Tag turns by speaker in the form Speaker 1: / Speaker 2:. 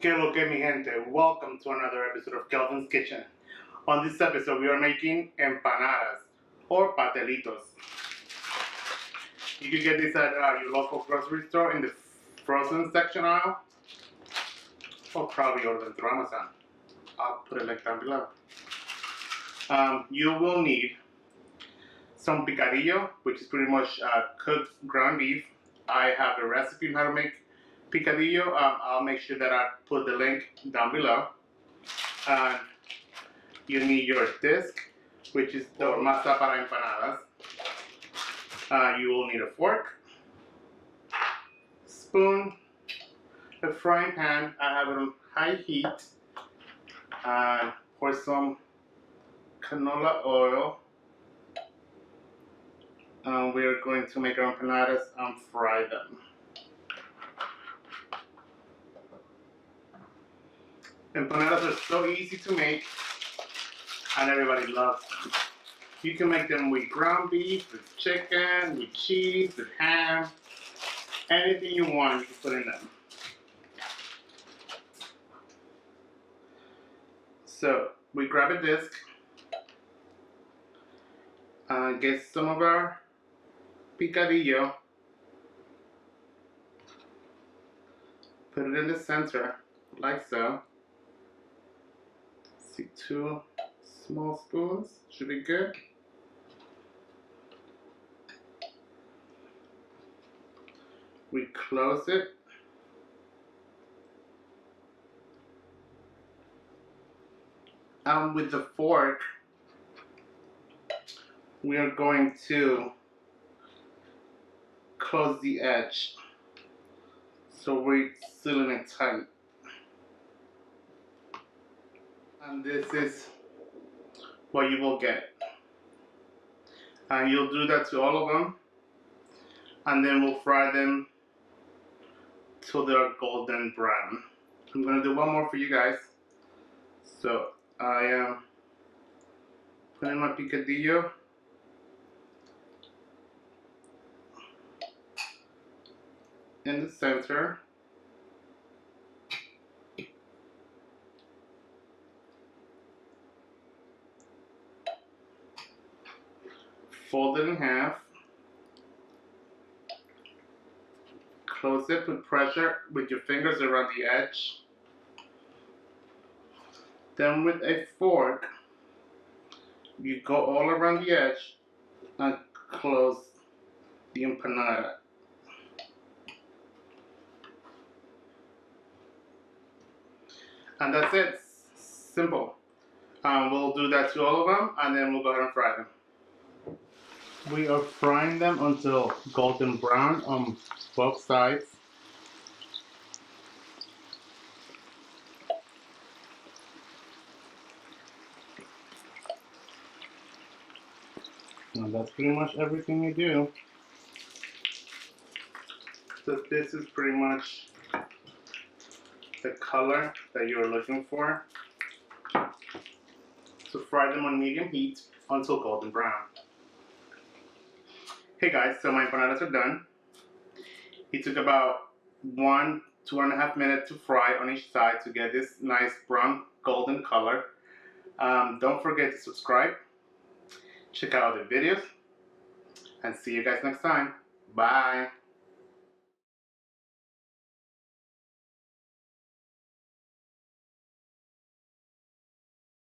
Speaker 1: Que lo que mi gente, welcome to another episode of Kelvin's Kitchen. On this episode we are making empanadas or pastelitos. You can get this at your local grocery store in the frozen section aisle, or probably order them through Amazon. I'll put a link down below. You will need some picadillo, which is pretty much cooked ground beef. I have a recipe on how to make picadillo. I'll make sure that I put the link down below. You need your disc, which is the masa para empanadas. You will need a fork, spoon, a frying pan. I have it on high heat. Pour some canola oil. We're going to make our empanadas and fry them. Empanadas are so easy to make and everybody loves them. You can make them with ground beef, with chicken, with cheese, with ham. Anything you want, you can put in them. So we grab a disc, get some of our picadillo, put it in the center like so. See, 2 small spoons should be good. We close it. With the fork, we are going to close the edge, so we're sealing it tight. And this is what you will get. And you'll do that to all of them, and then we'll fry them till they're golden brown. I'm gonna do one more for you guys. So I am putting my picadillo in the center. Fold it in half. Close it, put pressure with your fingers around the edge. Then with a fork, you go all around the edge and close the empanada. And that's it. Simple. We'll do that to all of them, and then we'll go ahead and fry them. We are frying them until golden brown on both sides. And that's pretty much everything you do. So this is pretty much the color that you're looking for. So fry them on medium heat until golden brown. Hey guys, so my empanadas are done. It took about 2.5 minutes to fry on each side to get this nice brown golden color. Don't forget to subscribe, check out other videos, and see you guys next time. Bye.